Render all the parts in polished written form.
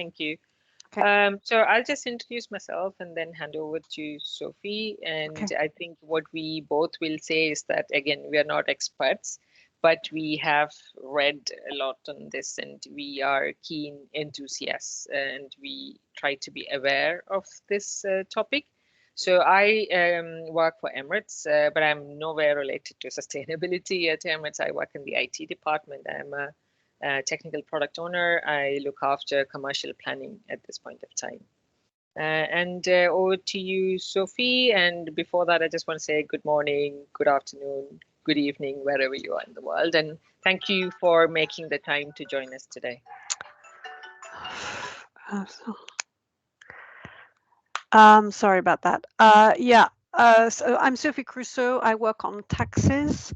Thank you. Okay. So I'll just introduce myself and then hand over to Sophie. And Okay. I think what we both will say is that, again, we are not experts, but we have read a lot on this and we are keen enthusiasts and we try to be aware of this topic. So I work for Emirates, but I'm nowhere related to sustainability at Emirates. I work in the IT department. I'm a technical product owner. I look after commercial planning at this point of time. And over to you, Sophie. And before that, I just want to say good morning, good afternoon, good evening, wherever you are in the world. And thank you for making the time to join us today. Sorry about that. So I'm Sophie Crusoe. I work on taxes.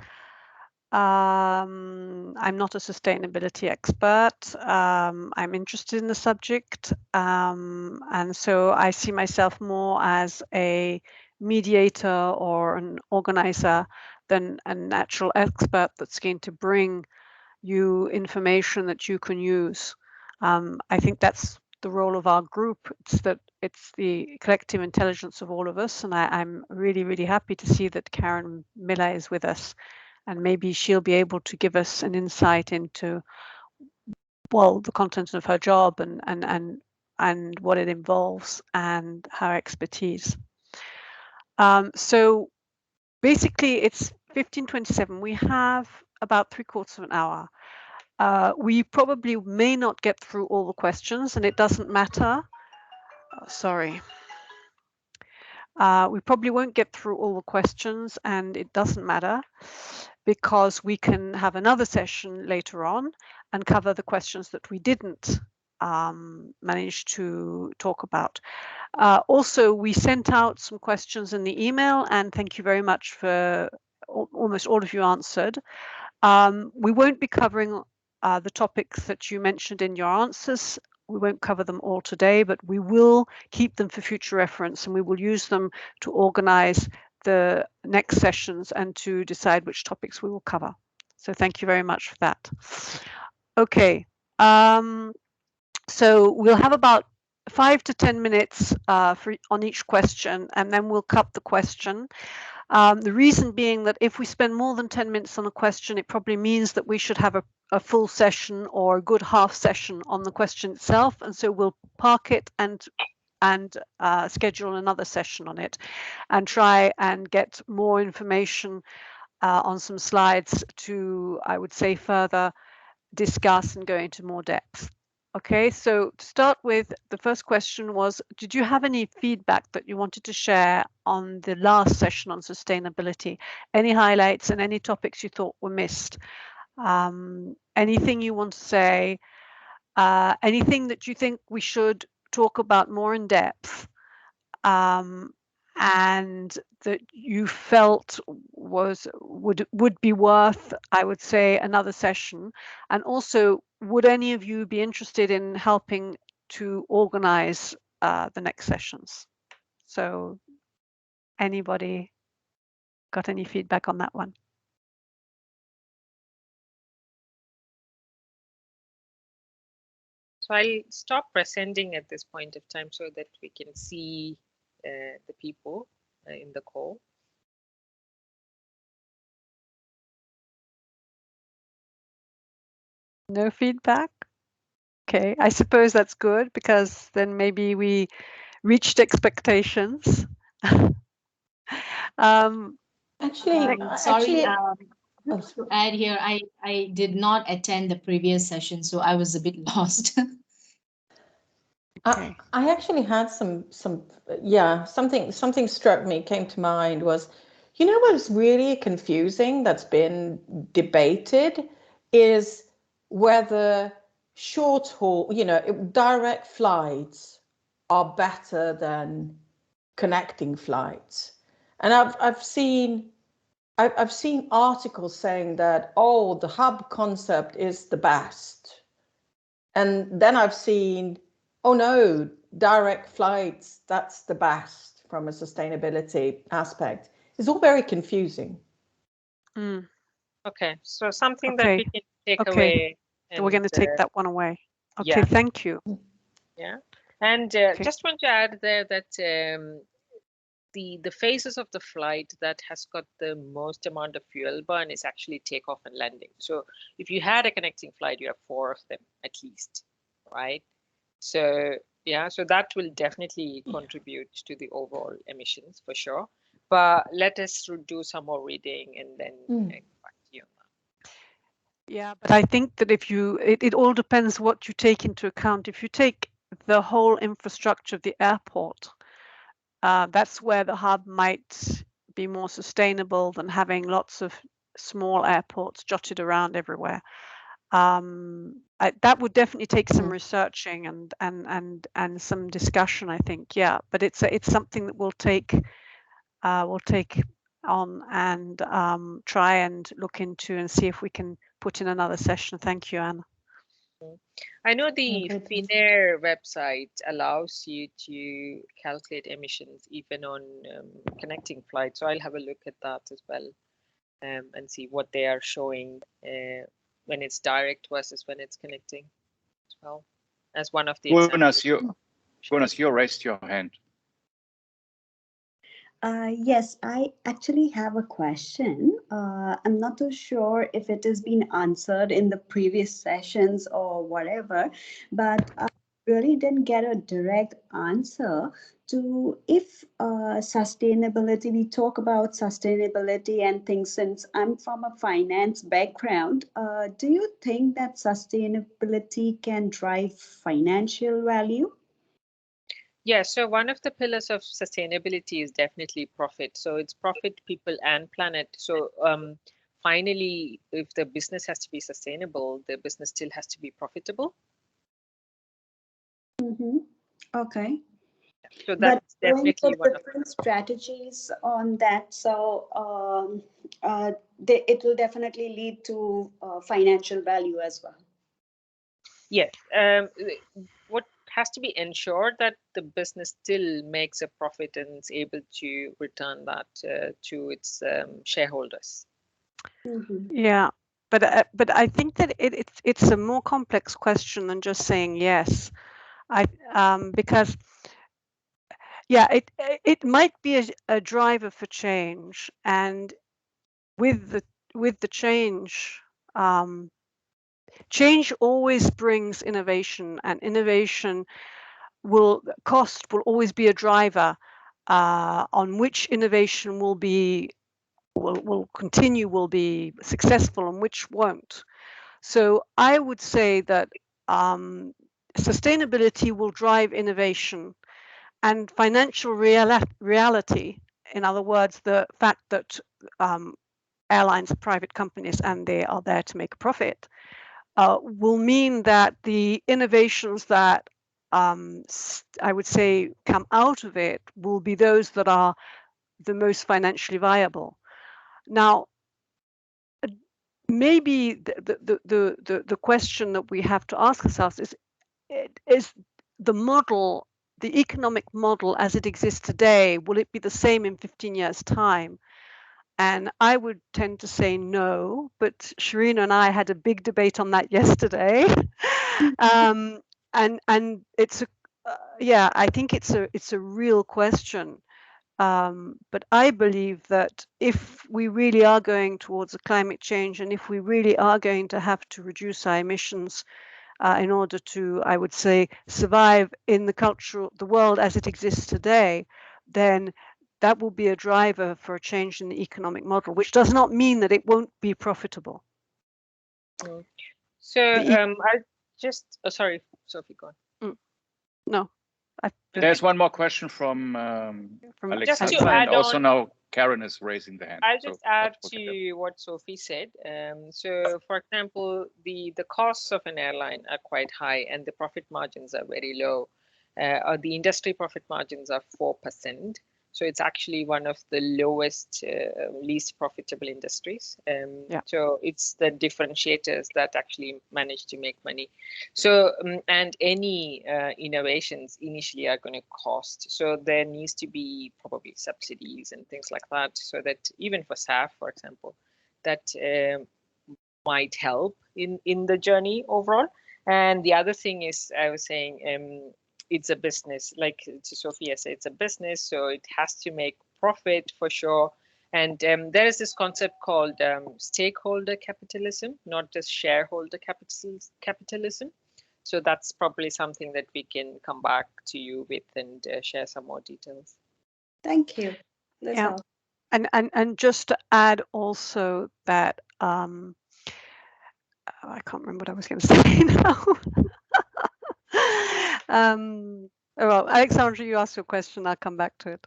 I'm not a sustainability expert. I'm interested in the subject. And so I see myself more as a mediator or an organizer than a natural expert that's going to bring you information that you can use. I think that's the role of our group. It's the collective intelligence of all of us. And I'm really, really happy to see that Karen Miller is with us. And maybe she'll be able to give us an insight into, well, the content of her job and what it involves and her expertise. So basically it's 15:27. We have about 3/4 of an hour. We probably may not get through all the questions, and it doesn't matter. Sorry. We probably won't get through all the questions, and it doesn't matter because we can have another session later on and cover the questions that we didn't manage to talk about. Also, we sent out some questions in the email, and thank you very much for almost all of you answered. We won't be covering the topics that you mentioned in your answers. We won't cover them all today, but we will keep them for future reference, and we will use them to organize the next sessions and to decide which topics we will cover. So thank you very much for that. Okay, so we'll have about 5 to 10 minutes on each question, and then we'll cut the question. The reason being that if we spend more than 10 minutes on a question, it probably means that we should have a full session or a good half session on the question itself. And so we'll park it and schedule another session on it and try and get more information on some slides to, I would say, further discuss and go into more depth. Okay, so to start with, the first question was, did you have any feedback that you wanted to share on the last session on sustainability? Any highlights and any topics you thought were missed? Anything you want to say? Anything that you think we should talk about more in depth? And that you felt would be worth, I would say, another session? And also, would any of you be interested in helping to organize the next sessions? So anybody got any feedback on that one? So I'll stop presenting at this point of time so that we can see the people in the call. No feedback? Okay, I suppose that's good because then maybe we reached expectations. Sorry, just to add here, I did not attend the previous session, so I was a bit lost. Okay. I actually had something struck me, came to mind was, you know, what's really confusing that's been debated is whether short haul, you know, direct flights are better than connecting flights. And I've seen articles saying that, oh, the hub concept is the best. And then I've seen, oh no, direct flights, that's the best from a sustainability aspect. It's all very confusing. Okay, so something that we can take away. And we're going to take that one away. Okay, thank you. Yeah, and Okay. just want to add there that the phases of the flight that has got the most amount of fuel burn is actually takeoff and landing. So if you had a connecting flight, you have 4 of them at least, right? So yeah, so that will definitely contribute to the overall emissions for sure. But let us do some more reading and then get back to you on that. Yeah, but I think that if you, it all depends what you take into account. If you take the whole infrastructure of the airport, that's where the hub might be more sustainable than having lots of small airports jotted around everywhere. That would definitely take some researching and some discussion, I think. Yeah, but it's something that we'll take on and try and look into and see if we can put in another session. Thank you, Anna. I know the Okay, thanks. Finnair website allows you to calculate emissions even on connecting flights. So I'll have a look at that as well and see what they are showing when it's direct versus when it's connecting as well as one of the examples. Jonas, you raised your hand. Yes, I actually have a question. I'm not too sure if it has been answered in the previous sessions or whatever, but I really didn't get a direct answer to if sustainability, we talk about sustainability and things. Since I'm from a finance background, do you think that sustainability can drive financial value? Yeah, so one of the pillars of sustainability is definitely profit. So it's profit, people, and planet. So finally, if the business has to be sustainable, the business still has to be profitable. Okay. So But that's going for definitely one of different strategies on that, so it will definitely lead to financial value as well. yes. What has to be ensured that the business still makes a profit and is able to return that to its shareholders. Yeah, but I think that it's a more complex question than just saying yes. Because yeah, it might be a driver for change, and with the change, change always brings innovation, and innovation will always be a driver on which innovation will be will be successful and which won't. So I would say that sustainability will drive innovation, and financial reality, in other words, the fact that airlines are private companies and they are there to make a profit, will mean that the innovations that I would say come out of it will be those that are the most financially viable. Now, maybe the question that we have to ask ourselves is the model, the economic model as it exists today, will it be the same in 15 years' time? And I would tend to say no, but Sharina and I had a big debate on that yesterday. And it's a yeah, I think it's a real question. But I believe that if we really are going towards a climate change, and if we really are going to have to reduce our emissions in order to, I would say, survive in the world as it exists today, then that will be a driver for a change in the economic model, which does not mean that it won't be profitable. So I just, sorry, Sophie, go on. No. There's one more question from Alexandra, just to add and also on, now Karen is raising the hand. I'll just add to what Sophie said. So, for example, the costs of an airline are quite high and the profit margins are very low. The industry profit margins are 4%. So it's actually one of the lowest, least profitable industries. So it's the differentiators that actually manage to make money. So, and any innovations initially are going to cost. So there needs to be probably subsidies and things like that, so that even for SAF, for example, that might help in the journey overall. And the other thing is, I was saying, it's a business. Like Sophia said, it's a business, so it has to make profit for sure. And there is this concept called stakeholder capitalism, not just shareholder capitalism. So that's probably something that we can come back to you with and share some more details. Thank you. That's all. And just to add also that I can't remember what I was going to say now. Well, Alexandra, you asked your question. I'll come back to it.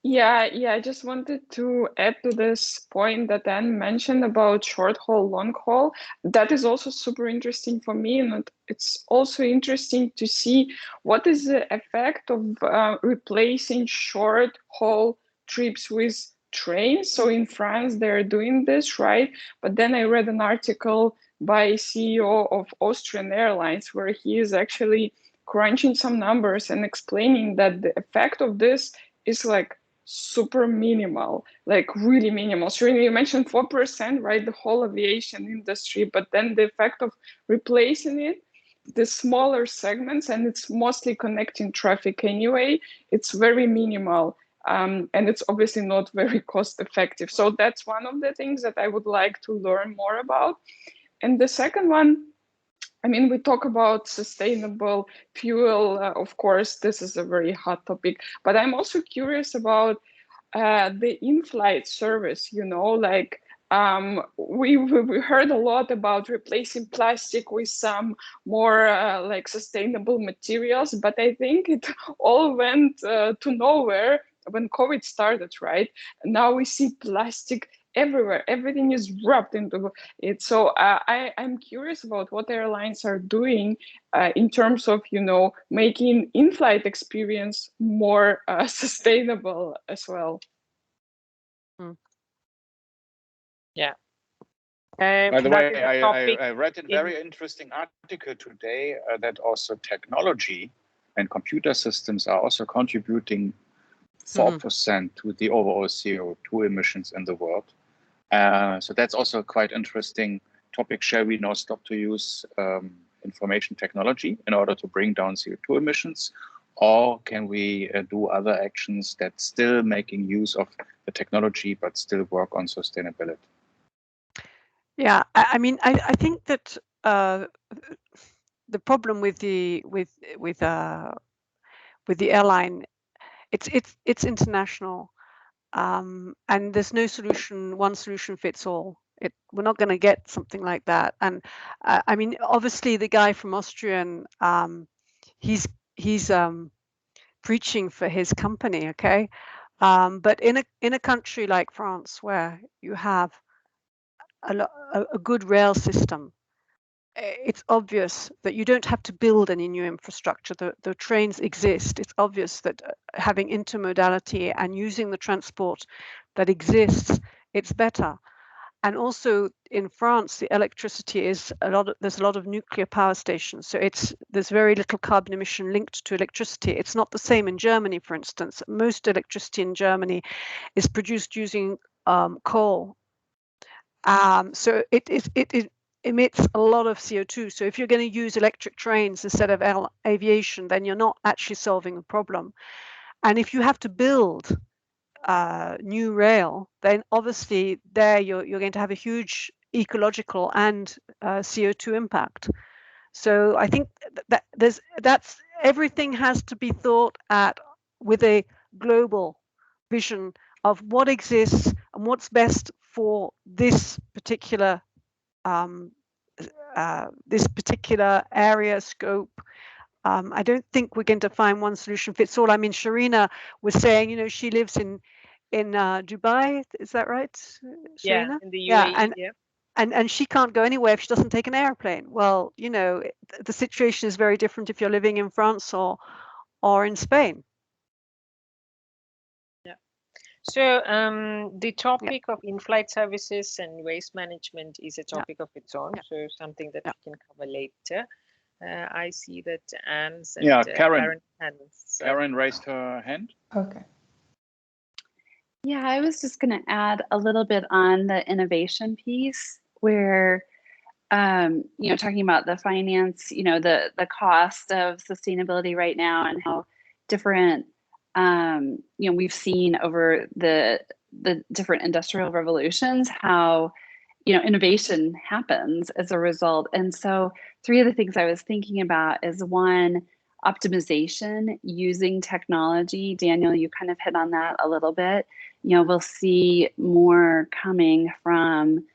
Yeah, I just wanted to add to this point that Anne mentioned about short haul, long haul. That is also super interesting for me, and it's also interesting to see what is the effect of replacing short haul trips with trains. So in France, they're doing this, right? But then I read an article by CEO of Austrian Airlines where he is actually crunching some numbers and explaining that the effect of this is like super minimal, like really minimal. So you mentioned 4%, right? The whole aviation industry, but then the effect of replacing it, the smaller segments, and it's mostly connecting traffic anyway, it's very minimal. And it's obviously not very cost effective. So that's one of the things that I would like to learn more about. And the second one, I mean, we talk about sustainable fuel. Of course, this is a very hot topic, but I'm also curious about the in-flight service, you know, like we heard a lot about replacing plastic with some more like sustainable materials, but I think it all went to nowhere when COVID started, right? Now we see plastic everywhere. Everything is wrapped into it. So I'm curious about what airlines are doing in terms of, you know, making in-flight experience more sustainable as well. Yeah. By the way, I read a very interesting article today that also technology and computer systems are also contributing 4% to the overall CO2 emissions in the world. So that's also a quite interesting topic. Shall we now stop to use information technology in order to bring down CO2 emissions? Or can we do other actions that still making use of the technology, but still work on sustainability? Yeah, I mean, I think that the problem with the airline, it's international, and there's no solution. One solution fits all. We're not going to get something like that. And I mean, obviously, the guy from Austrian, he's preaching for his company, okay? But in a country like France, where you have a good rail system, it's obvious that you don't have to build any new infrastructure. The trains exist. It's obvious that having intermodality and using the transport that exists, it's better. And also in France, the electricity is there's a lot of nuclear power stations. So there's very little carbon emission linked to electricity. It's not the same in Germany, for instance. Most electricity in Germany is produced using coal. So it emits a lot of CO2. So if you're going to use electric trains instead of aviation, then you're not actually solving the problem. And if you have to build new rail, then obviously there you're going to have a huge ecological and CO2 impact. So I think that that's everything has to be thought at with a global vision of what exists and what's best for this particular area scope. I don't think we're going to find one solution fits all. I mean, Sharina was saying, you know, she lives in Dubai. Is that right, Sharina? Yeah, in the UAE. And she can't go anywhere if she doesn't take an airplane. Well, you know, the situation is very different if you're living in France or in Spain. Yeah. So the topic of in-flight services and waste management is a topic of its own. So something that we can cover later. I see that Anne's and Karen. Karen raised her hand. Okay. Yeah, I was just going to add a little bit on the innovation piece where talking about the finance, the cost of sustainability right now and how different, we've seen over the different industrial revolutions, how, innovation happens as a result. And so 3 of the things I was thinking about is 1, optimization using technology. Daniel, you kind of hit on that a little bit. We'll see more coming from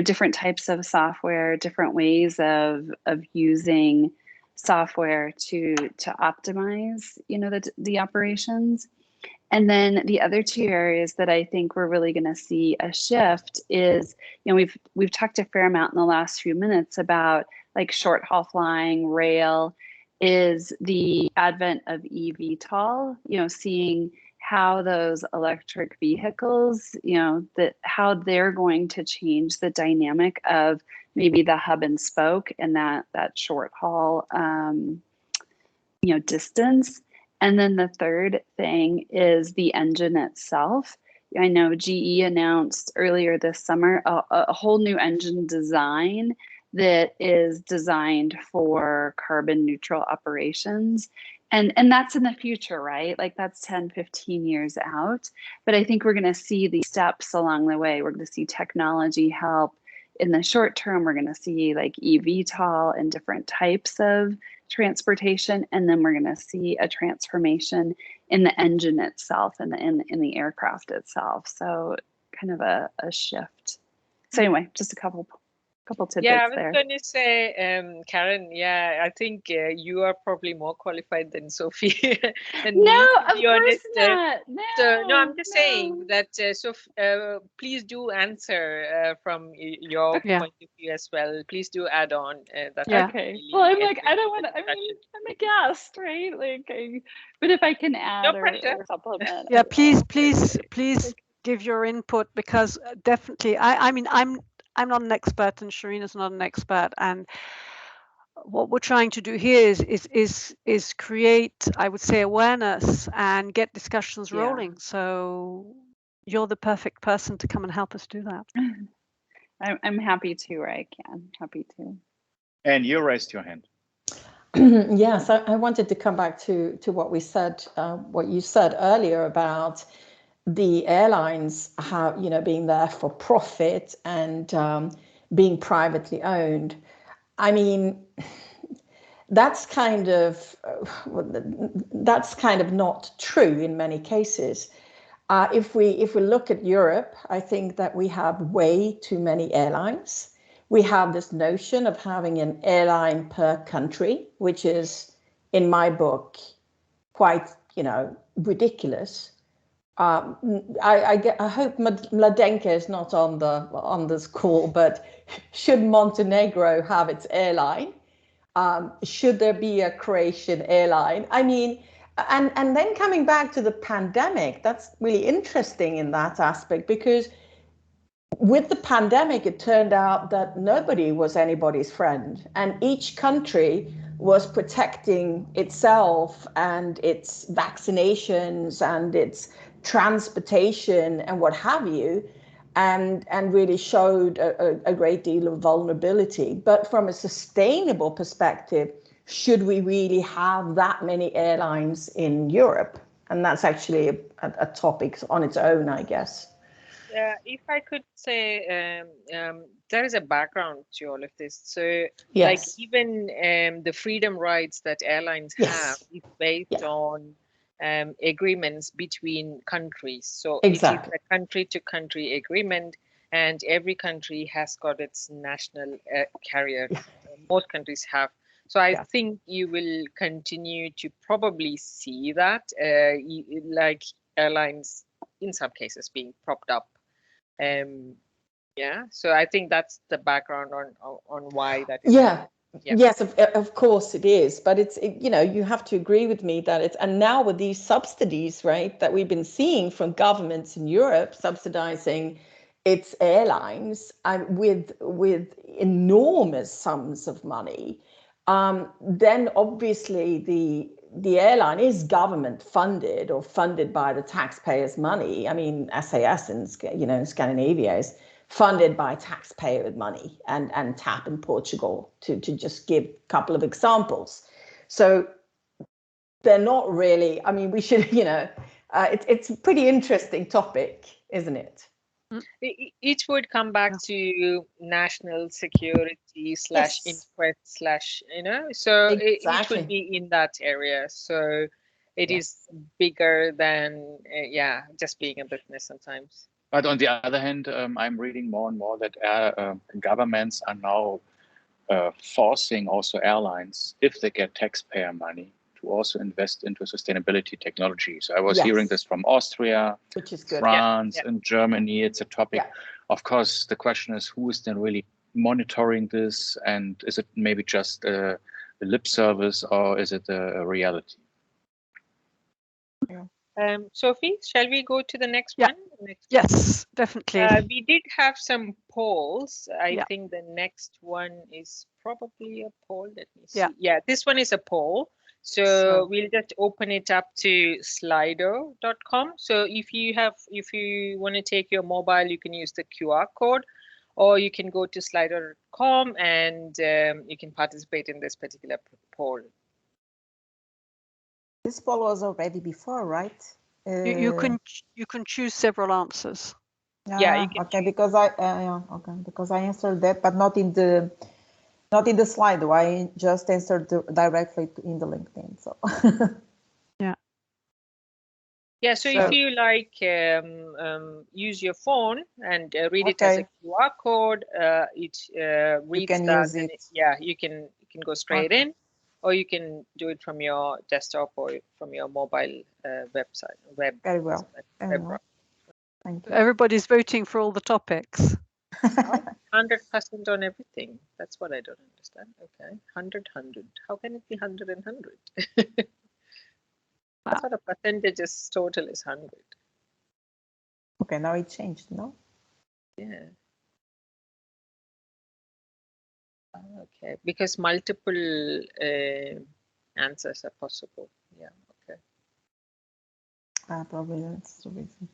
different types of software, different ways of using software to optimize, the operations. And then the other 2 areas that I think we're really going to see a shift is, we've talked a fair amount in the last few minutes about like short haul flying, rail, is the advent of eVTOL, seeing how those electric vehicles, how they're going to change the dynamic of maybe the hub and spoke and that short haul, distance. And then the third thing is the engine itself. I know GE announced earlier this summer a whole new engine design that is designed for carbon neutral operations. And that's in the future, right? Like that's 10, 15 years out. But I think we're going to see these steps along the way. We're going to see technology help in the short term. We're going to see like eVTOL and different types of transportation. And then we're going to see a transformation in the engine itself and in the aircraft itself. So kind of a shift. So anyway, just a couple tidbits there. Yeah, I was going to say, Karen, I think you are probably more qualified than Sophie. And no, to be honest, not. No, I'm just saying that, please do answer from your point of view as well. Please do add on. That okay. Really, well, I'm like, I don't want to, I'm a guest, right? Like, but if I can add or supplement. Yeah, please give your input, because definitely, I mean, I'm not an expert and Sharina's not an expert, and what we're trying to do here is create, I would say, awareness and get discussions rolling. So you're the perfect person to come and help us do that. I'm happy to, where I can. Happy to. And you raised your hand. Yes, I wanted to come back to what we said, what you said earlier about the airlines being there for profit and being privately owned. I mean, that's kind of not true in many cases. If we look at Europe, I think that we have way too many airlines. We have this notion of having an airline per country, which is, in my book, quite ridiculous. I hope Mladenka is not on this call, but should Montenegro have its airline? Should there be a Croatian airline? I mean, and then coming back to the pandemic, that's really interesting in that aspect, because with the pandemic, it turned out that nobody was anybody's friend, and each country was protecting itself and its vaccinations and its transportation and what have you, and really showed a great deal of vulnerability. But from a sustainable perspective, should we really have that many airlines in Europe? And that's actually a topic on its own, I guess. If I could say, there is a background to all of this. So, yes. like even the freedom rights that airlines have is based on agreements between countries. So exactly. It is a country-to-country agreement, and every country has got its national carrier. Most countries have. So I think you will continue to probably see that, like airlines in some cases being propped up. So I think that's the background on why that is. Yes, of course it is, but it's you have to agree with me that it's, and now with these subsidies, right, that we've been seeing from governments in Europe subsidizing its airlines with enormous sums of money, then obviously the airline is government funded or funded by the taxpayers' money. I mean, SAS in Scandinavia is funded by taxpayer money and TAP in Portugal, to just give a couple of examples. So they're not really, I mean, we should, it's a pretty interesting topic, isn't it? It would come back to national security / interest / so it would be in that area. So it is bigger than just being a business sometimes. But on the other hand, I'm reading more and more that governments are now forcing also airlines, if they get taxpayer money, to also invest into sustainability technology. So I was hearing this from Austria, which is good. France, and Germany. It's a topic. Of course, the question is, who is then really monitoring this, and is it maybe just a lip service, or is it a reality? Sophie, shall we go to the next one? Yes, definitely. We did have some polls. I think the next one is probably a poll. Let me see. Yeah, this one is a poll. So we'll just open it up to slido.com. So if you want to take your mobile, you can use the QR code, or you can go to slido.com and you can participate in this particular poll. This poll was already before, right? You can choose several answers. Yeah, you can okay, because I answered that, but not in the slide. I just answered directly in the LinkedIn. So so if you like, use your phone and read it as a QR code. It reads that. You can go straight in, or you can do it from your desktop or from your mobile website. Very well. Thank you. Everybody's voting for all the topics. 100% on everything. That's what I don't understand. Okay, 100. How can it be 100 and 100? What sort of percentages total is 100? Okay, now it changed, no? Yeah. Okay, because multiple answers are possible. Yeah, okay. Probably that's the reason.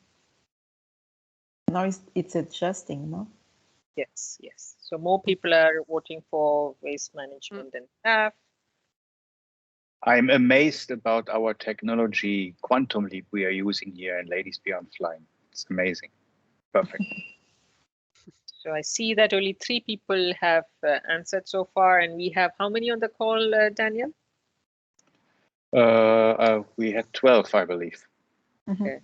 Now it's adjusting, no? Yes. So more people are voting for waste management and staff. I'm amazed about our technology quantum leap we are using here in Ladies Beyond Flying. It's amazing. Perfect. So I see that only 3 people have answered so far, and we have how many on the call, Daniel? We had 12, I believe. Okay.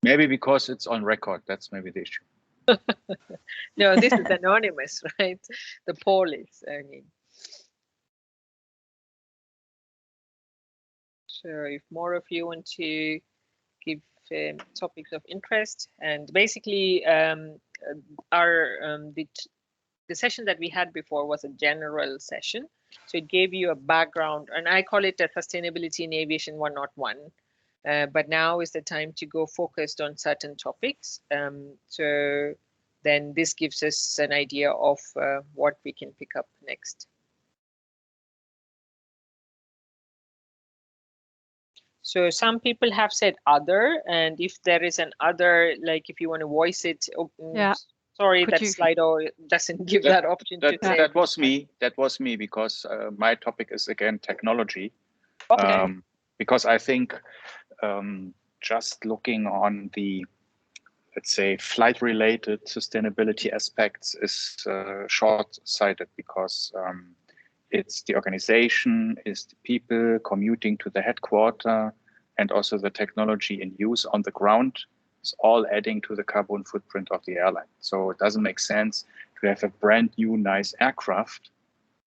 Maybe because it's on record. That's maybe the issue. No, this is anonymous, right? The poll is, I mean. So if more of you want to give topics of interest, and basically the session that we had before was a general session. So it gave you a background, and I call it a Sustainability in Aviation 101. But now is the time to go focused on certain topics. So then this gives us an idea of what we can pick up next. So some people have said other, and if there is an other, like if you want to voice it, sorry, that Slido doesn't give that option to say. That was me. That was me, because my topic is again technology. Okay. Because I think just looking on the, let's say, flight-related sustainability aspects is short-sighted, because it's the organization, it's the people commuting to the headquarter, and also the technology in use on the ground is all adding to the carbon footprint of the airline. So it doesn't make sense to have a brand new, nice aircraft,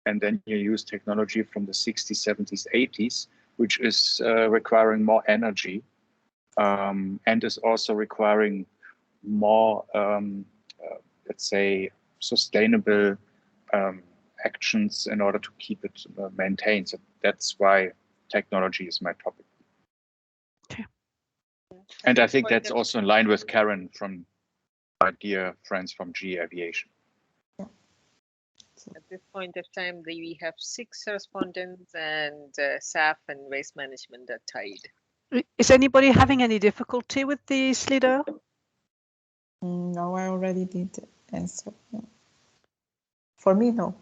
and then you use technology from the 60s, 70s, 80s, which is requiring more energy, and is also requiring more, let's say, sustainable actions in order to keep it maintained. So that's why technology is my topic. Okay. And I think that's also in line with Karen, from my dear friends from GE Aviation. At this point of time, we have 6 respondents, and SAF and waste management are tied. Is anybody having any difficulty with the Slido? No, I already did answer. Yeah. For me, no.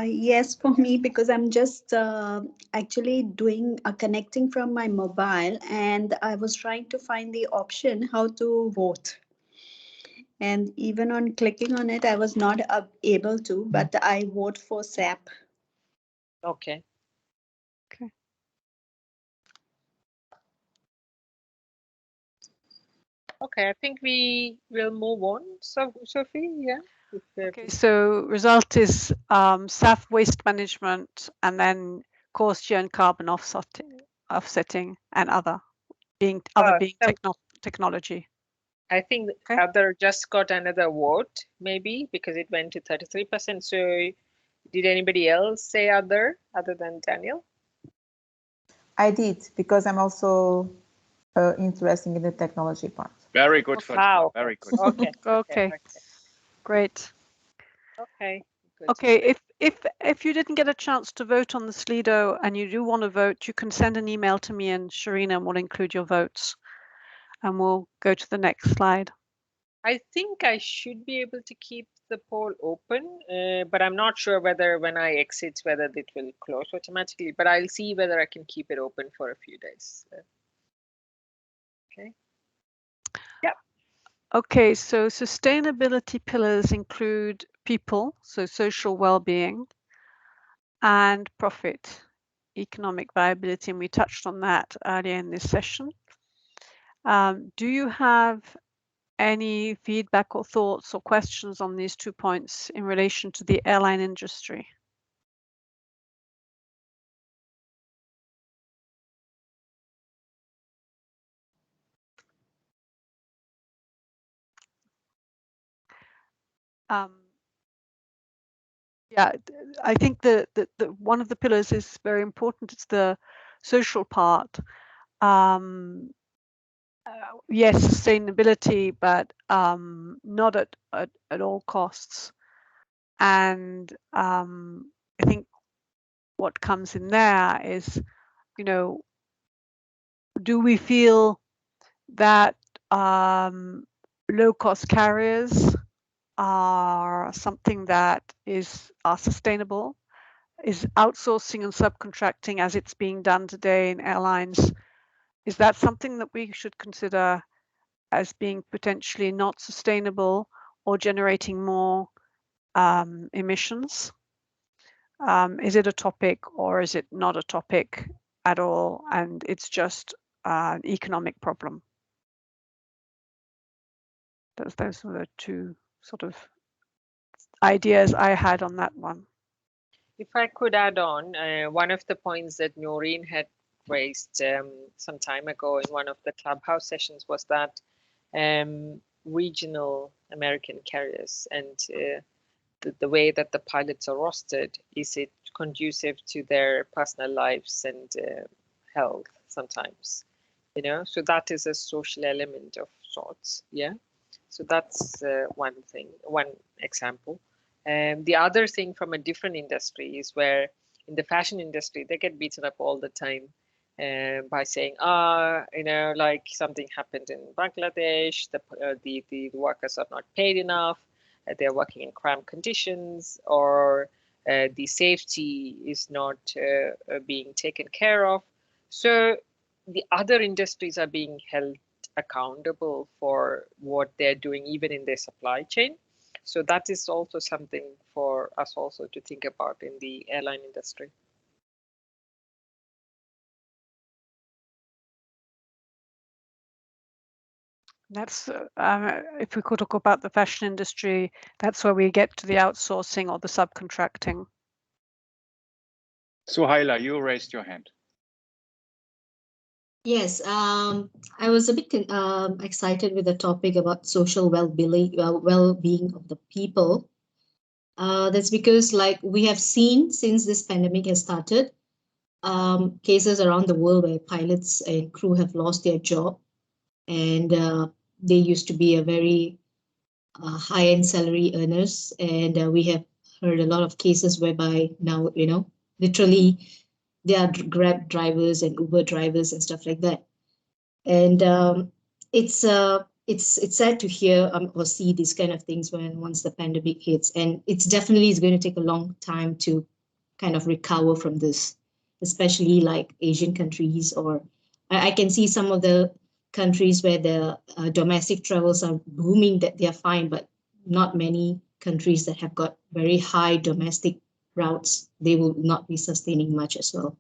Yes, for me, because I'm just actually doing connecting from my mobile, and I was trying to find the option how to vote. And even on clicking on it, I was not able to, but I vote for SAP. Okay. Okay. Okay, I think we will move on. So, Sophie, yeah. Okay, so result is SAF waste management, and then coarse and carbon offsetting, and other being so technology. I think Okay. other just got another vote, maybe because it went to 33%. So, did anybody else say other than Daniel? I did, because I'm also interested in the technology part. Very good, Fatima. Wow. Very good. Okay. Okay. Great. Okay. Good. Okay. If you didn't get a chance to vote on the Slido and you do want to vote, you can send an email to me and Sharina, and we'll include your votes. And we'll go to the next slide. I think I should be able to keep the poll open, but I'm not sure whether when I exit, whether it will close automatically, but I'll see whether I can keep it open for a few days. Okay. Yeah. Okay, so sustainability pillars include people, so social well-being, and profit, economic viability, and we touched on that earlier in this session. Do you have any feedback or thoughts or questions on these 2 points in relation to the airline industry? Yeah, I think the one of the pillars is very important. It's the social part. Yes, sustainability, but not at all costs. And I think what comes in there is, you know, do we feel that low-cost carriers are something that are sustainable? Is outsourcing and subcontracting, as it's being done today in airlines, is that something that we should consider as being potentially not sustainable or generating more emissions? Is it a topic or is it not a topic at all, and it's just an economic problem? Those are the two sort of ideas I had on that one. If I could add on, one of the points that Noreen had raised some time ago in one of the Clubhouse sessions was that regional American carriers and the way that the pilots are rostered, is it conducive to their personal lives and health sometimes, you know? So that is a social element of sorts, yeah? So that's one thing, one example. The other thing from a different industry is where in the fashion industry, they get beaten up all the time by saying, you know, like something happened in Bangladesh, the workers are not paid enough, they're working in cramped conditions, or the safety is not being taken care of. So the other industries are being held accountable for what they're doing, even in their supply chain. So that is also something for us also to think about in the airline industry. That's if we could talk about the fashion industry, that's where we get to the outsourcing or the subcontracting. Suhaila, you raised your hand. Yes, I was a bit excited with the topic about social well-being of the people. That's because, like, we have seen since this pandemic has started, cases around the world where pilots and crew have lost their job, and they used to be a very high-end salary earners, and we have heard a lot of cases whereby now, you know, literally they are Grab drivers and Uber drivers and stuff like that. And it's it's sad to hear or see these kind of things once the pandemic hits, and it's definitely is going to take a long time to kind of recover from this, especially like Asian countries, or I can see some of the countries where the domestic travels are booming, that they are fine, but not many countries that have got very high domestic routes, they will not be sustaining much as well.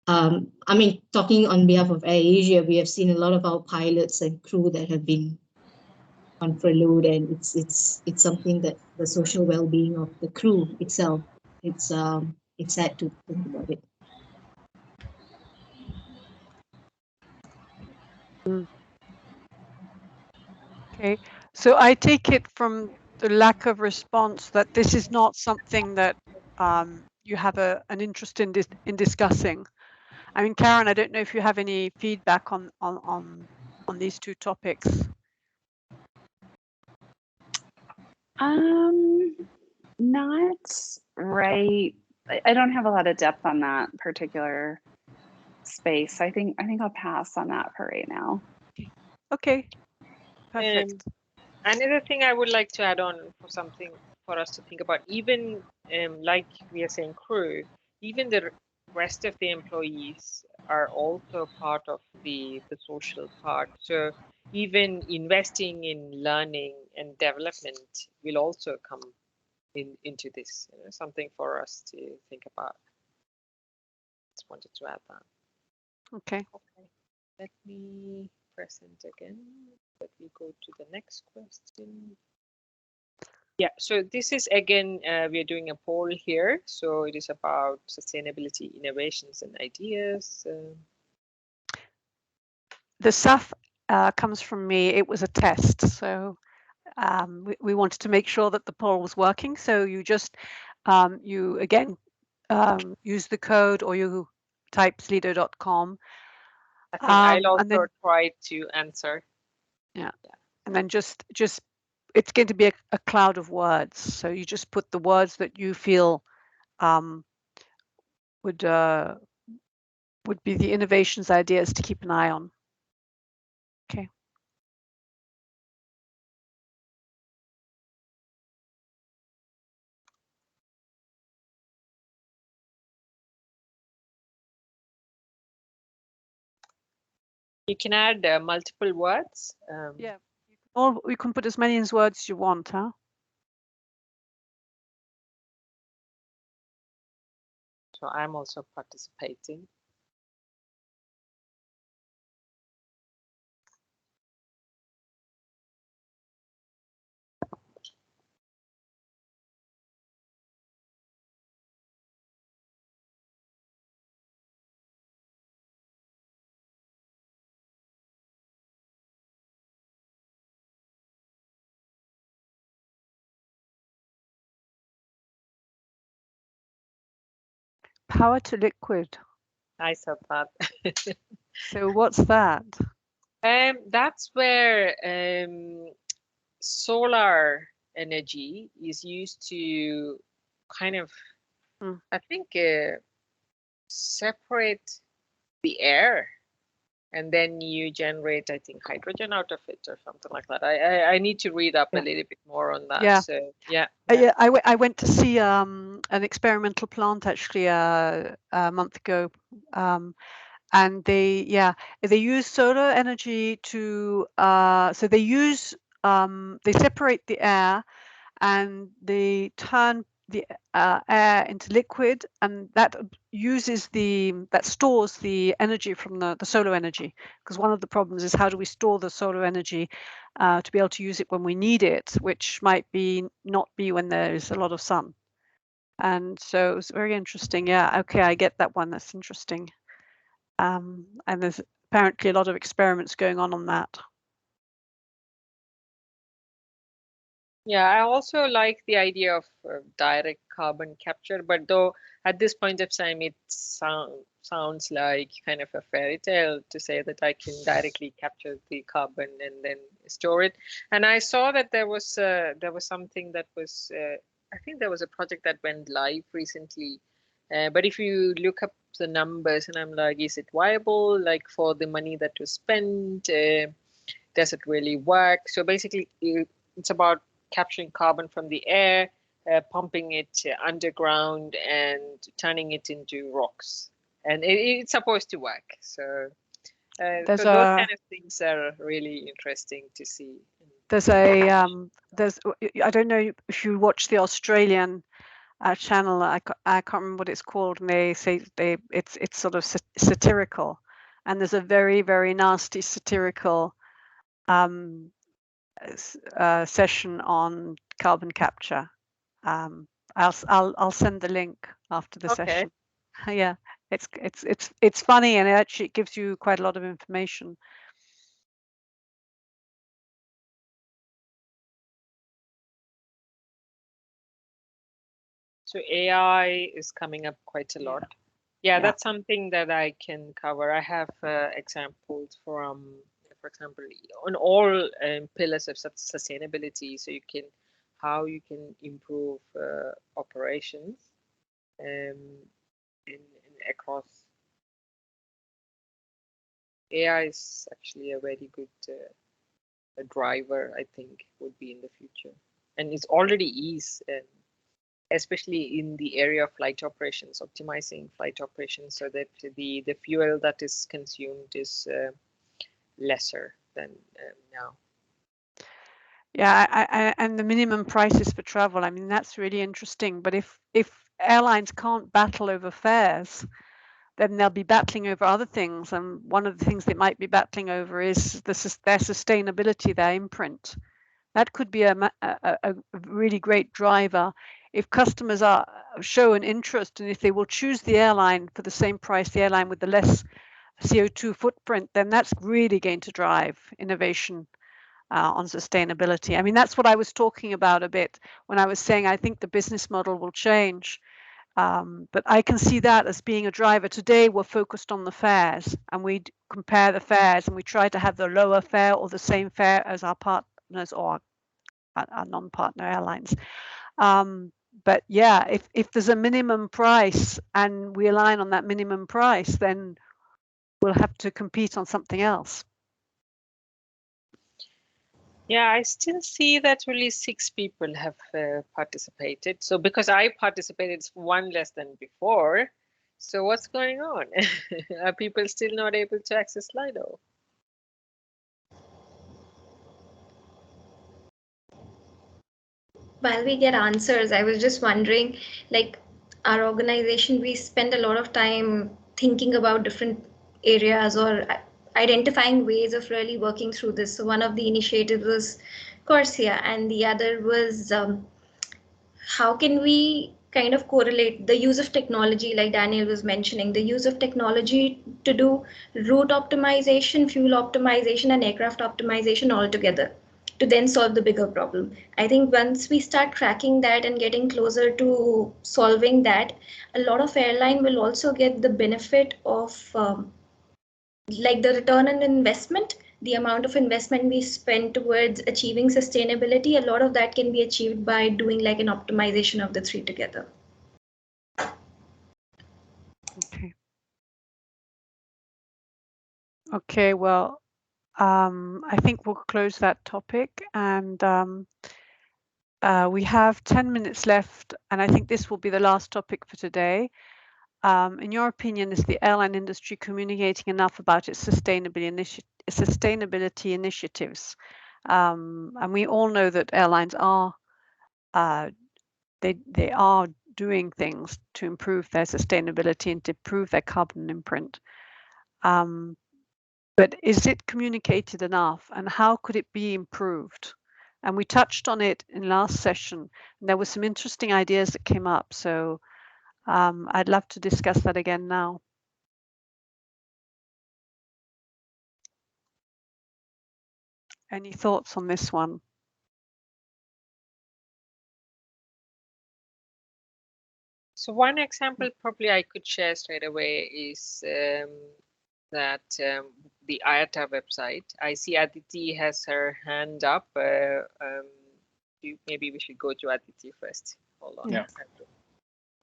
I mean, talking on behalf of AirAsia, we have seen a lot of our pilots and crew that have been on furlough, and it's something that the social well-being of the crew itself, it's sad to think about it. Okay, so I take it from the lack of response that this is not something that you have an interest in discussing. I mean, Karen, I don't know if you have any feedback on these two topics. Not right. I don't have a lot of depth on that particular space. I think I'll pass on that for right now. Okay, perfect. Another thing I would like to add on for something for us to think about, even like we are saying crew, even the rest of the employees are also part of the social part. So even investing in learning and development will also come into this, something for us to think about. Just wanted to add that. Okay. Let me present again, but we go to the next question. Yeah, so this is again, we are doing a poll here. So it is about sustainability, innovations and ideas. The SAF comes from me. It was a test. So we wanted to make sure that the poll was working. So you just, you again, use the code, or you type slido.com. I think I'll also try to answer. Yeah. And then just it's going to be a cloud of words. So you just put the words that you feel would be the innovations, ideas to keep an eye on. Okay. You can add multiple words. Yeah, or you can put as many words as you want, huh? So I'm also participating. Power to liquid. I said that. So what's that? That's where solar energy is used to kind of, I think, separate the air, and then you generate, I think, hydrogen out of it or something like that. I need to read up a little bit more on that. Yeah. So yeah. I went to see an experimental plant actually a month ago, and they use solar energy to so they use they separate the air and they turn the air into liquid, and that stores the energy from the solar energy, because one of the problems is how do we store the solar energy to be able to use it when we need it, which might not be when there's a lot of sun. And so it's very interesting. Yeah, okay, I get that one. That's interesting. And there's apparently a lot of experiments going on that. Yeah, I also like the idea of direct carbon capture, but though at this point of time it sounds like kind of a fairy tale to say that I can directly capture the carbon and then store it. And I saw that there was something that was I think there was a project that went live recently. But if you look up the numbers, and I'm like, is it viable? Like for the money that was spent? Does it really work? So basically, it's about capturing carbon from the air, pumping it underground, and turning it into rocks. And it's supposed to work. So, so those kind of things are really interesting to see. There's I don't know if you watch the Australian channel. I can't remember what it's called, and they say it's sort of satirical, and there's a very, very nasty satirical session on carbon capture. I'll send the link after the session. Yeah, it's funny, and it actually gives you quite a lot of information. So AI is coming up quite a lot. Yeah, that's something that I can cover. I have examples from, for example, on all pillars of sustainability. So how you can improve operations across. AI is actually a very good driver, I think, would be in the future, and it's already is. Especially in the area of flight operations, optimizing flight operations so that the fuel that is consumed is lesser than now. Yeah, and the minimum prices for travel, I mean, that's really interesting. But if airlines can't battle over fares, then they'll be battling over other things. And one of the things they might be battling over is their sustainability, their imprint. That could be a really great driver. If customers show an interest, and if they will choose the airline for the same price, the airline with the less CO2 footprint, then that's really going to drive innovation on sustainability. I mean, that's what I was talking about a bit when I was saying I think the business model will change. But I can see that as being a driver. Today, we're focused on the fares, and we compare the fares, and we try to have the lower fare or the same fare as our partners or our non-partner airlines. But yeah, if there's a minimum price and we align on that minimum price, then we'll have to compete on something else. Yeah, I still see that only 6 people have participated. So because I participated, it's 1 less than before. So what's going on? Are people still not able to access Slido? While we get answers, I was just wondering, like our organization, we spend a lot of time thinking about different areas or identifying ways of really working through this. So one of the initiatives was Corsia, and the other was how can we kind of correlate the use of technology, like Daniel was mentioning, the use of technology to do route optimization, fuel optimization, and aircraft optimization all together to then solve the bigger problem. I think once we start tracking that and getting closer to solving that, a lot of airline will also get the benefit of like the return on investment, the amount of investment we spend towards achieving sustainability. A lot of that can be achieved by doing like an optimization of the 3 together. Okay, well, I think we'll close that topic, and we have 10 minutes left, and I think this will be the last topic for today. In your opinion, is the airline industry communicating enough about its sustainability initiatives? And we all know that airlines are they are doing things to improve their sustainability and to improve their carbon imprint. But is it communicated enough, and how could it be improved? And we touched on it in last session, and there were some interesting ideas that came up. So I'd love to discuss that again now. Any thoughts on this one? So one example probably I could share straight away is that the IATA website. I see Aditi has her hand up. Maybe we should go to Aditi first. Hold on. Yeah.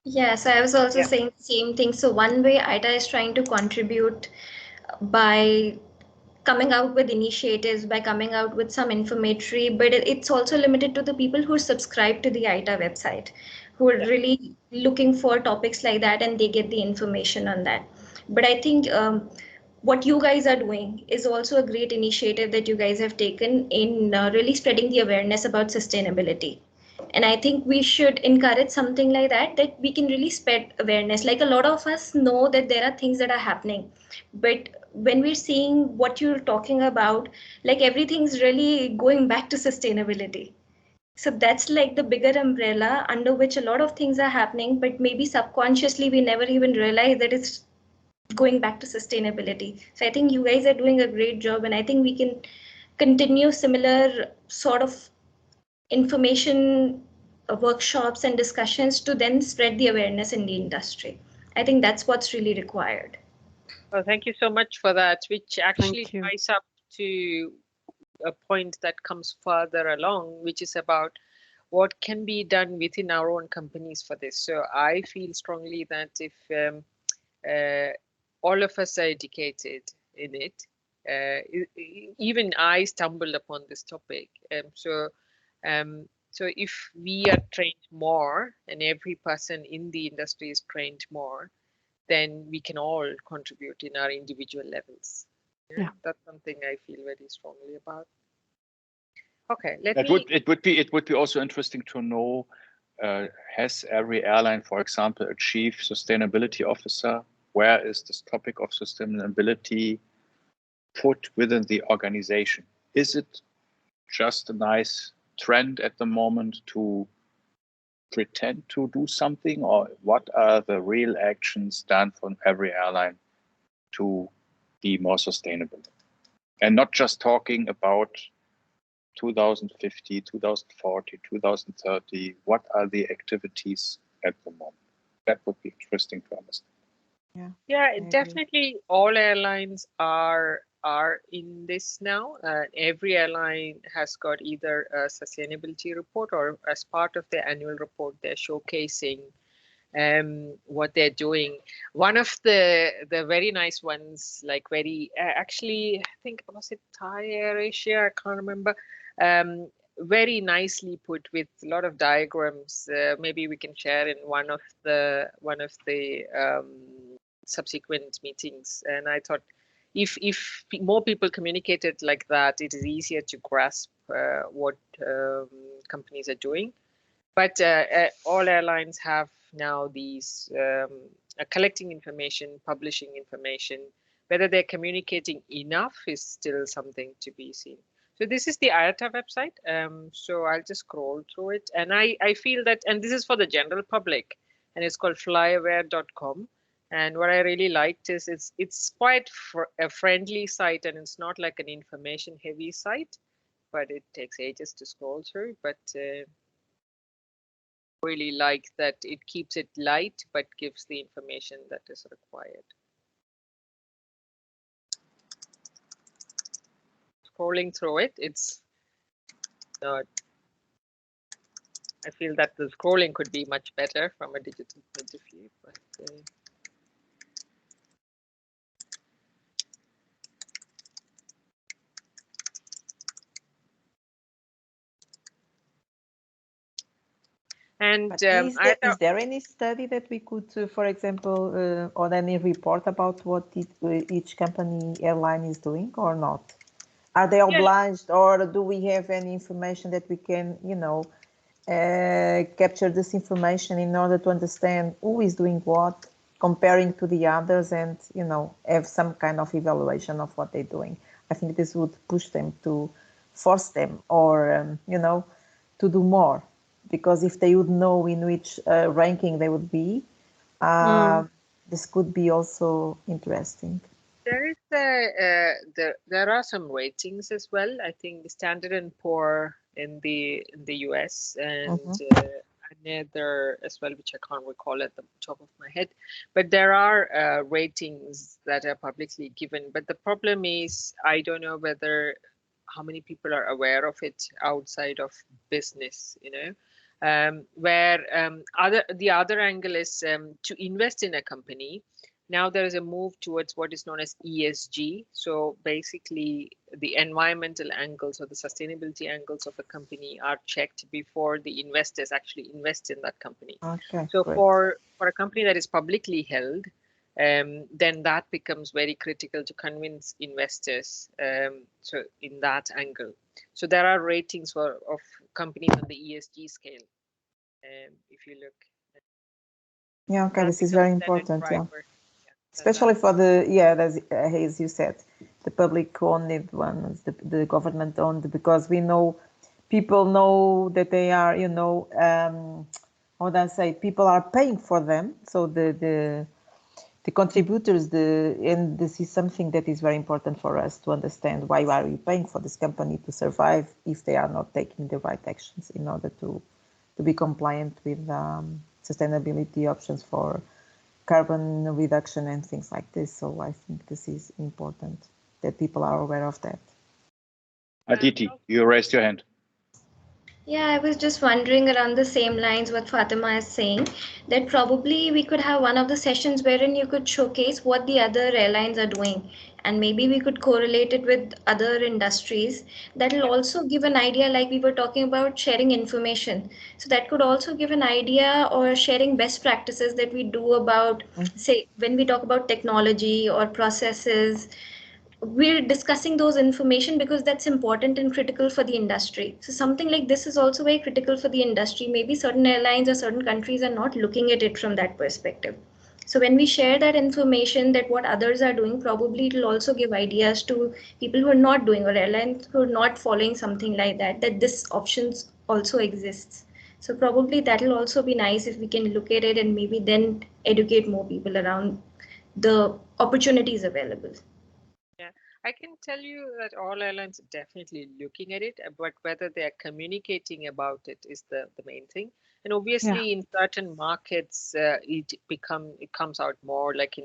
Yes, I was also saying the same thing. So one way IATA is trying to contribute by coming out with initiatives, by coming out with some informatory, but it's also limited to the people who subscribe to the ITA website, who are really looking for topics like that, and they get the information on that. But I think what you guys are doing is also a great initiative that you guys have taken in really spreading the awareness about sustainability. And I think we should encourage something like that, that we can really spread awareness. Like, a lot of us know that there are things that are happening, but when we're seeing what you're talking about, like, everything's really going back to sustainability. So that's like the bigger umbrella under which a lot of things are happening, but maybe subconsciously we never even realize that it's going back to sustainability. So I think you guys are doing a great job, and I think we can continue similar sort of information workshops and discussions to then spread the awareness in the industry. I think that's what's really required. Well, thank you so much for that, which actually ties up to a point that comes further along, which is about what can be done within our own companies for this. So I feel strongly that if all of us are educated in it, even I stumbled upon this topic. So if we are trained more, and every person in the industry is trained more, then we can all contribute in our individual levels. Yeah. That's something I feel very strongly about. Okay, it would be also interesting to know, has every airline, for example, a chief sustainability officer? Where is this topic of sustainability put within the organization? Is it just a nice trend at the moment to pretend to do something, or what are the real actions done from every airline to be more sustainable? And not just talking about 2050, 2040, 2030, what are the activities at the moment? That would be interesting to understand. Yeah, definitely all airlines are in this now. Every airline has got either a sustainability report, or as part of their annual report, they're showcasing what they're doing. One of the very nice ones, like actually, I think, was it Thai Air Asia? I can't remember. Very nicely put with a lot of diagrams. Maybe we can share in one of the subsequent meetings. And I thought, if more people communicated like that, it is easier to grasp what companies are doing. But all airlines have now these collecting information, publishing information. Whether they're communicating enough is still something to be seen. So this is the IATA website. So I'll just scroll through it. And I feel that, and this is for the general public, and it's called flyaware.com. And what I really liked is it's quite a friendly site, and it's not like an information heavy site, but it takes ages to scroll through. But really like that it keeps it light, but gives the information that is required. Scrolling through it, it's not. I feel that the scrolling could be much better from a digital point of view, but and is there any study that we could, for example, or any report about what each company airline is doing or not? Are they obliged, or do we have any information that we can, capture this information in order to understand who is doing what, comparing to the others, and, have some kind of evaluation of what they're doing? I think this would push them to force them, or, to do more. Because if they would know in which ranking they would be, this could be also interesting. There is there are some ratings as well. I think Standard & Poor in the US, and another as well, which I can't recall at the top of my head. But there are ratings that are publicly given. But the problem is, I don't know how many people are aware of it outside of business, where the other angle is to invest in a company. Now there is a move towards what is known as ESG. So basically the environmental angles or the sustainability angles of a company are checked before the investors actually invest in that company. Okay, so great. for a company that is publicly held, then that becomes very critical to convince investors. So in that angle, so there are ratings of companies on the ESG scale. If you look, Yeah, okay, this is very important. Yeah, especially that. for the as you said, the public-owned ones, the government-owned, because we know people know that they are, you know, how do I say, people are paying for them, so the contributors, and this is something that is very important for us to understand. Why are you paying for this company to survive if they are not taking the right actions in order to be compliant with sustainability options for carbon reduction and things like this? So I think this is important that people are aware of that. Aditi, you raised your hand. Yeah, I was just wondering around the same lines what Fatima is saying, that probably we could have one of the sessions wherein you could showcase what the other airlines are doing, and maybe we could correlate it with other industries. That will also give an idea, like we were talking about sharing information. So that could also give an idea or sharing best practices that we do about, say, when we talk about technology or processes, we're discussing those information because that's important and critical for the industry. So something like this is also very critical for the industry. Maybe certain airlines or certain countries are not looking at it from that perspective. So when we share that information, that what others are doing, probably it will also give ideas to people who are not doing, or airlines who are not following something like that, that this options also exists. So probably that will also be nice if we can look at it and maybe then educate more people around the opportunities available. Yeah, I can tell you that all airlines are definitely looking at it, but whether they are communicating about it is the main thing. And obviously, in certain markets, it comes out more, like in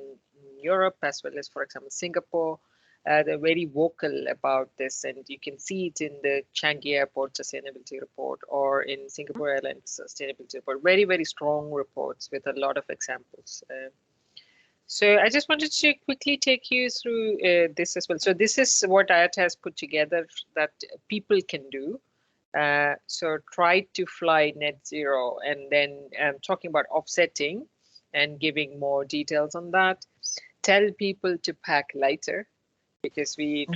Europe as well as, for example, Singapore. They're very vocal about this, and you can see it in the Changi Airport Sustainability Report or in Singapore Airlines Sustainability Report. Very, very strong reports with a lot of examples. So I just wanted to quickly take you through this as well. So this is what IATA has put together that people can do. So try to fly net zero, and then talking about offsetting and giving more details on that. Tell people to pack lighter, because we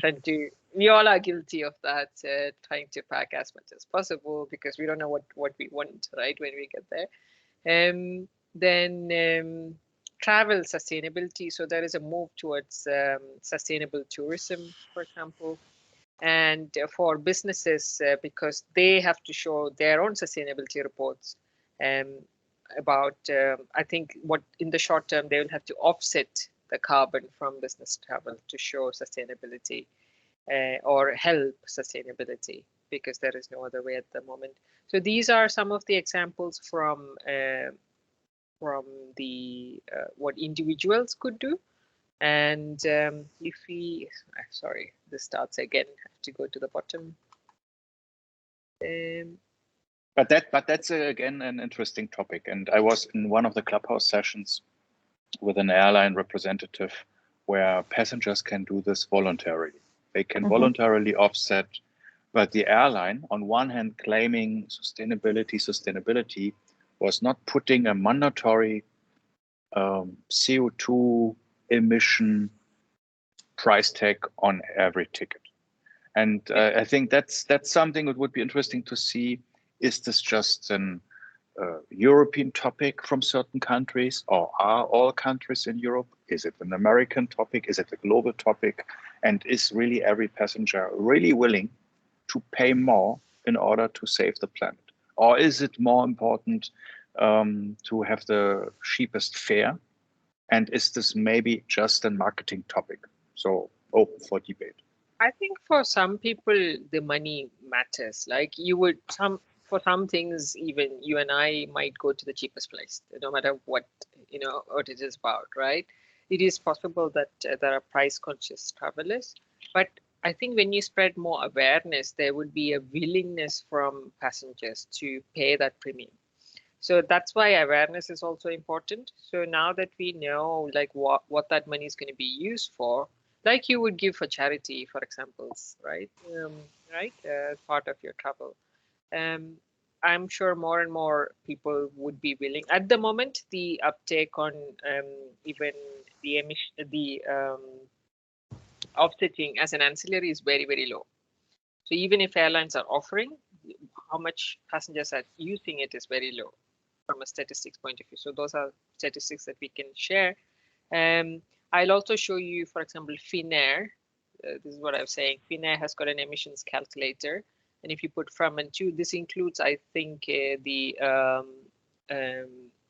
all are guilty of that, trying to pack as much as possible because we don't know what we want, right, when we get there. Then travel sustainability. So there is a move towards sustainable tourism, for example, and for businesses, because they have to show their own sustainability reports about, I think what in the short term, they will have to offset the carbon from business travel to show sustainability or help sustainability, because there is no other way at the moment. So these are some of the examples from the what individuals could do. And if we, sorry, this starts again, I have to go to the bottom. But that's again an interesting topic. And I was in one of the Clubhouse sessions with an airline representative where passengers can do this voluntarily. They can voluntarily offset, but the airline, on one hand, claiming sustainability, was not putting a mandatory CO2 emission price tag on every ticket. And I think that's something that would be interesting to see. Is this just an European topic from certain countries, or are all countries in Europe? Is it an American topic? Is it a global topic? And is really every passenger really willing to pay more in order to save the planet? Or is it more important to have the cheapest fare? And is this maybe just a marketing topic? So open for debate. I think for some people, the money matters. Like for some things, even you and I might go to the cheapest place, no matter what it is about, right? It is possible that there are price-conscious travelers, but I think when you spread more awareness, there would be a willingness from passengers to pay that premium. So that's why awareness is also important. So now that we know like what that money is going to be used for, like you would give for charity, for examples, right? Part of your travel. I'm sure more and more people would be willing. At the moment, the uptake on even the offsetting as an ancillary is very, very low. So even if airlines are offering, how much passengers are using it is very low from a statistics point of view. So those are statistics that we can share. I'll also show you, for example, Finnair. This is what I was saying. Finnair has got an emissions calculator. And if you put from and to, this includes, I think, if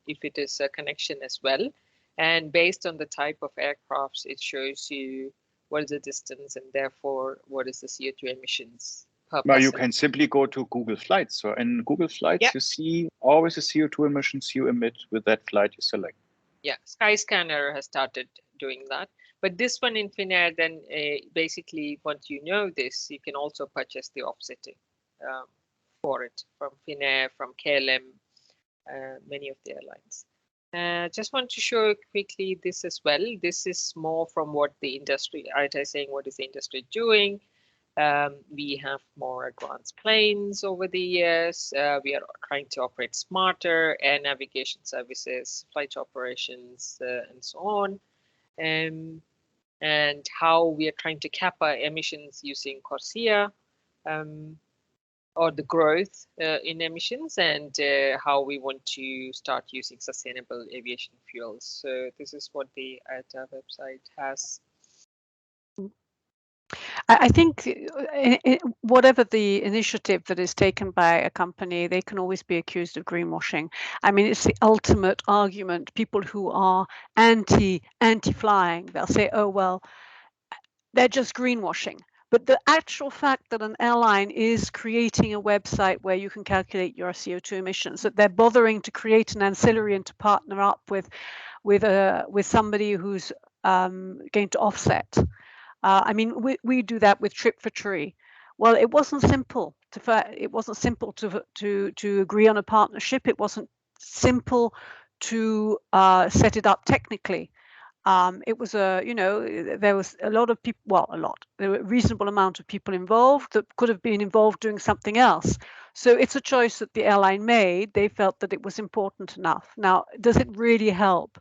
it is a connection as well. And based on the type of aircrafts, it shows you what is the distance and therefore what is the CO2 emissions per Now person. you can simply go to Google Flights. So in Google Flights, you see always the CO2 emissions you emit with that flight you select. Yeah, Skyscanner has started doing that. But this one in Finnair, then basically, once you know this, you can also purchase the offsetting for it from Finnair, from KLM, many of the airlines. Just want to show quickly this as well. This is more from what the industry, I was saying, what is the industry doing? We have more advanced planes over the years. We are trying to operate smarter air navigation services, flight operations, and so on. And how we are trying to cap our emissions using CORSIA, or the growth in emissions, and how we want to start using sustainable aviation fuels. So this is what the IATA website has. I think whatever the initiative that is taken by a company, they can always be accused of greenwashing. I mean, it's the ultimate argument. People who are anti-flying, they'll say, oh, well, they're just greenwashing. But the actual fact that an airline is creating a website where you can calculate your CO2 emissions, that they're bothering to create an ancillary and to partner up with somebody who's going to offset. I mean, we do that with Trip for Tree. Well, it wasn't simple to agree on a partnership. It wasn't simple to set it up technically. It was there was a lot of people, there were a reasonable amount of people involved that could have been involved doing something else. So it's a choice that the airline made. They felt that it was important enough. Now, does it really help?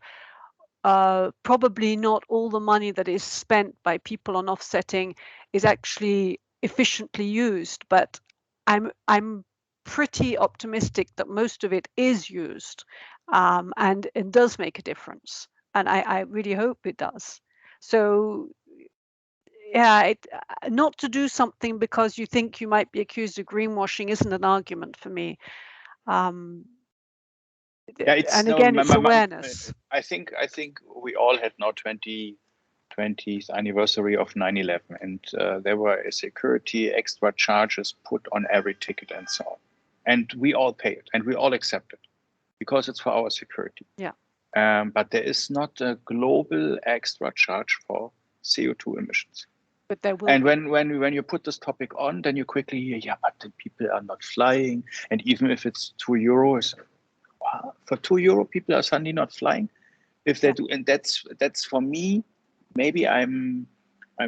Probably not. All the money that is spent by people on offsetting is actually efficiently used, but I'm pretty optimistic that most of it is used, and it does make a difference, and I really hope it does. So yeah, not to do something because you think you might be accused of greenwashing isn't an argument for me. Yeah, it's awareness. I think we all had now 20th anniversary of 9/11, and there were security extra charges put on every ticket and so on, and we all pay it and we all accept it because it's for our security. Yeah. But there is not a global extra charge for CO2 emissions. But there will. And when you put this topic on, then you quickly hear, yeah, but the people are not flying, and even if it's €2. For €2, people are suddenly not flying. If they do, and that's for me. Maybe I'm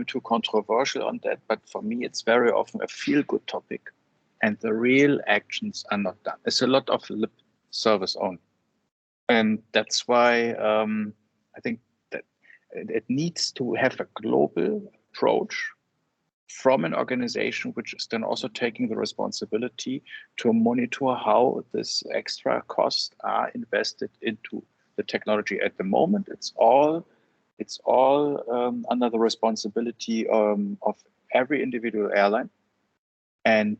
too controversial on that, but for me, it's very often a feel-good topic, and the real actions are not done. It's a lot of lip service on, and that's why I think that it needs to have a global approach from an organization which is then also taking the responsibility to monitor how this extra costs are invested into the technology. At the moment, it's all under the responsibility of every individual airline, and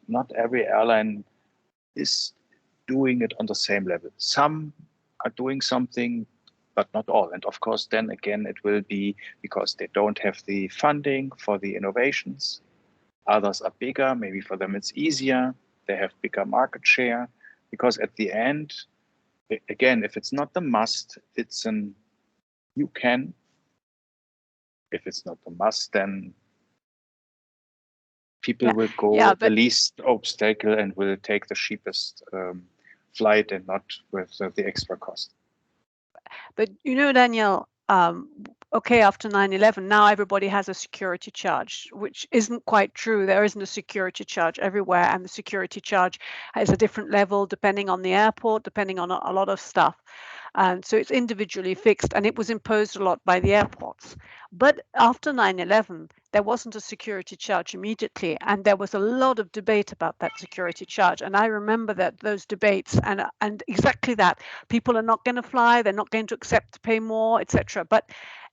not every airline is doing it on the same level. Some are doing something, but not all. And of course, then again, it will be because they don't have the funding for the innovations. Others are bigger. Maybe for them it's easier. They have bigger market share. Because at the end, again, if it's not the must, it's an you can. If it's not the must, then people will go the least obstacle and will take the cheapest flight and not with the extra cost. But Danielle, okay, after 9/11, now everybody has a security charge, which isn't quite true. There isn't a security charge everywhere, and the security charge has a different level depending on the airport, depending on a lot of stuff. And so it's individually fixed, and it was imposed a lot by the airports. But after 9/11, there wasn't a security charge immediately, and there was a lot of debate about that security charge. And I remember that those debates, and exactly that, people are not going to fly, they're not going to accept to pay more, etc. But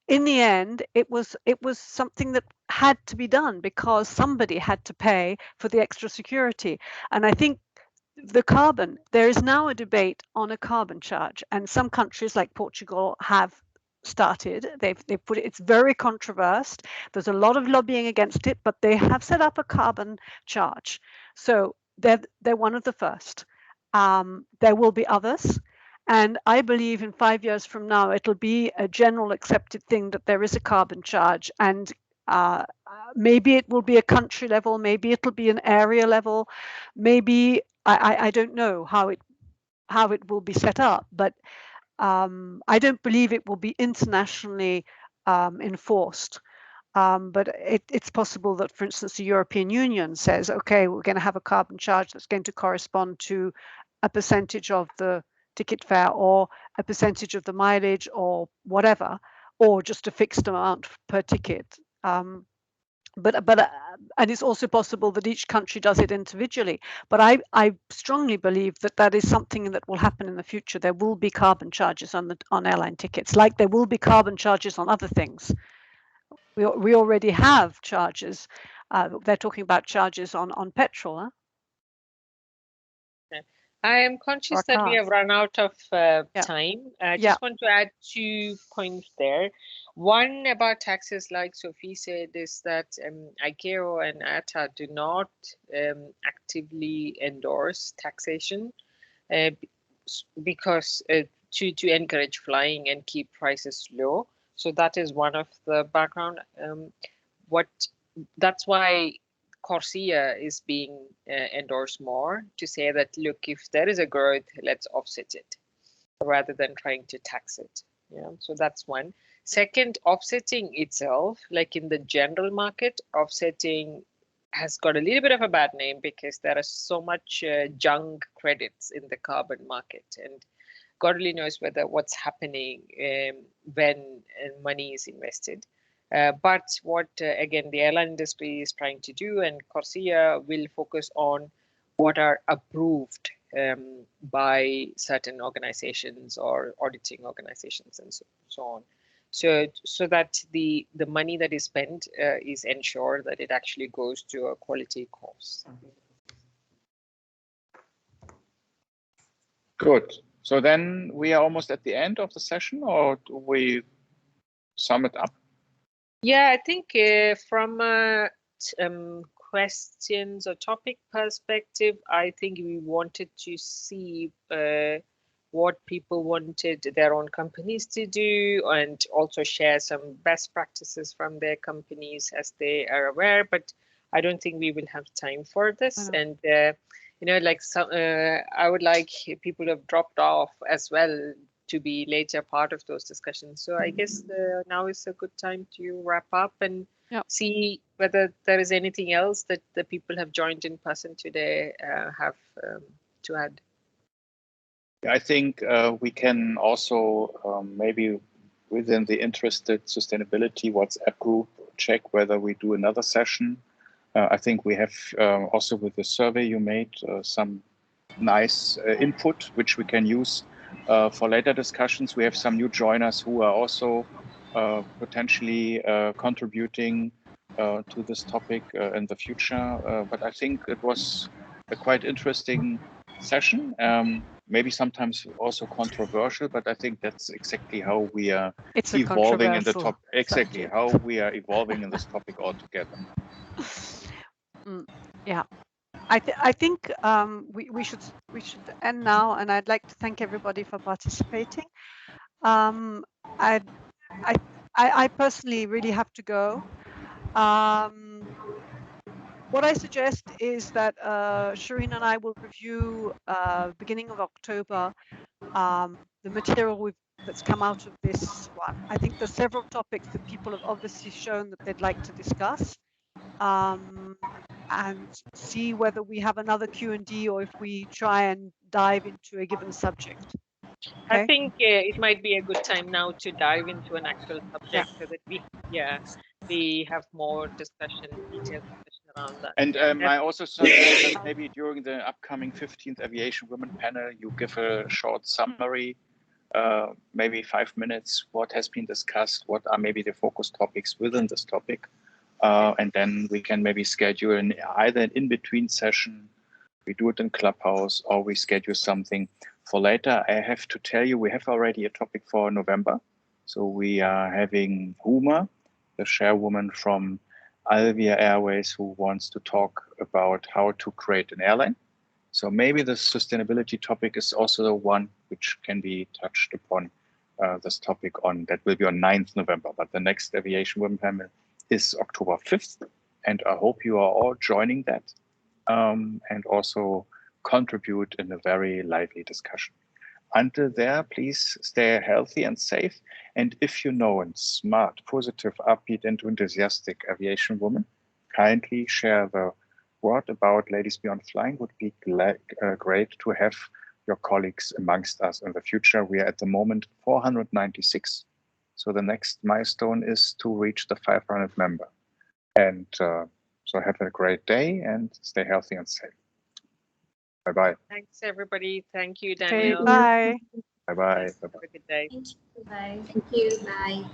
in the end, it was something that had to be done because somebody had to pay for the extra security. And I think the carbon, there is now a debate on a carbon charge, and some countries like Portugal have started. They've put it, it's very controversial. There's a lot of lobbying against it, but they have set up a carbon charge. So they're one of the first. There will be others. And I believe in 5 years from now, it'll be a general accepted thing that there is a carbon charge. And maybe it will be a country level, maybe it'll be an area level, maybe I don't know how it will be set up, but I don't believe it will be internationally enforced. But it's possible that, for instance, the European Union says, okay, we're going to have a carbon charge that's going to correspond to a percentage of the ticket fare or a percentage of the mileage or whatever, or just a fixed amount per ticket. And it's also possible that each country does it individually. But I strongly believe that that is something that will happen in the future. There will be carbon charges on airline tickets, like there will be carbon charges on other things. We already have charges. They're talking about charges on petrol. Huh? I am conscious that we have run out of time. I just want to add 2 points there. One about taxes, like Sophie said, is that ICAO and ATA do not actively endorse taxation because to encourage flying and keep prices low. So that is one of the background. That's why CORSIA is being endorsed more, to say that, look, if there is a growth, let's offset it rather than trying to tax it. Yeah, so that's one. Second, offsetting itself, like in the general market, offsetting has got a little bit of a bad name because there is so much junk credits in the carbon market, and God only knows what's happening when money is invested. But what, again, the airline industry is trying to do, and CORSIA will focus on what are approved by certain organizations or auditing organizations and so on. So that the money that is spent is ensured that it actually goes to a quality course. Good. So then we are almost at the end of the session, or do we sum it up? Yeah, I think from a questions or topic perspective, I think we wanted to see what people wanted their own companies to do, and also share some best practices from their companies as they are aware. But I don't think we will have time for this. And like I would like people who have dropped off as well to be later part of those discussions. So I guess now is a good time to wrap up and see whether there is anything else that the people have joined in person today have to add. I think we can also maybe within the Interested Sustainability WhatsApp group check whether we do another session. I think we have also with the survey you made some nice input which we can use for later discussions. We have some new joiners who are also potentially contributing to this topic in the future. But I think it was a quite interesting session. Maybe sometimes also controversial, but I think that's exactly how we are evolving in the top. Exactly how we are evolving in this topic altogether. Yeah. I think we should end now, and I'd like to thank everybody for participating. I personally really have to go. what I suggest is that Shireen and I will review beginning of October the material that's come out of this one. I think there's several topics that people have obviously shown that they'd like to discuss, and see whether we have another Q&D or if we try and dive into a given subject. Okay? I think it might be a good time now to dive into an actual subject so that we have more discussion, detailed discussion around that. And I also suggest that maybe during the upcoming 15th Aviation Women panel, you give a short summary, maybe 5 minutes, what has been discussed, what are maybe the focus topics within this topic. And then we can maybe schedule either an in-between session, we do it in Clubhouse, or we schedule something for later. I have to tell you, we have already a topic for November. So we are having Huma, the chairwoman from Alvia Airways, who wants to talk about how to create an airline. So maybe the sustainability topic is also the one which can be touched upon this topic on, that will be on 9th November, but the next Aviation Women panel is October 5th. And I hope you are all joining that and also contribute in a very lively discussion. Until there, please stay healthy and safe. And if you know a smart, positive, upbeat, and enthusiastic aviation woman, kindly share the word about Ladies Beyond Flying. Would be great to have your colleagues amongst us in the future. We are at the moment 496. So the next milestone is to reach the 500 member. And so have a great day and stay healthy and safe. Bye-bye. Thanks, everybody. Thank you, Okay, Daniel. bye. Bye-bye. Have a good day. Thank you. Bye. Thank you. Bye.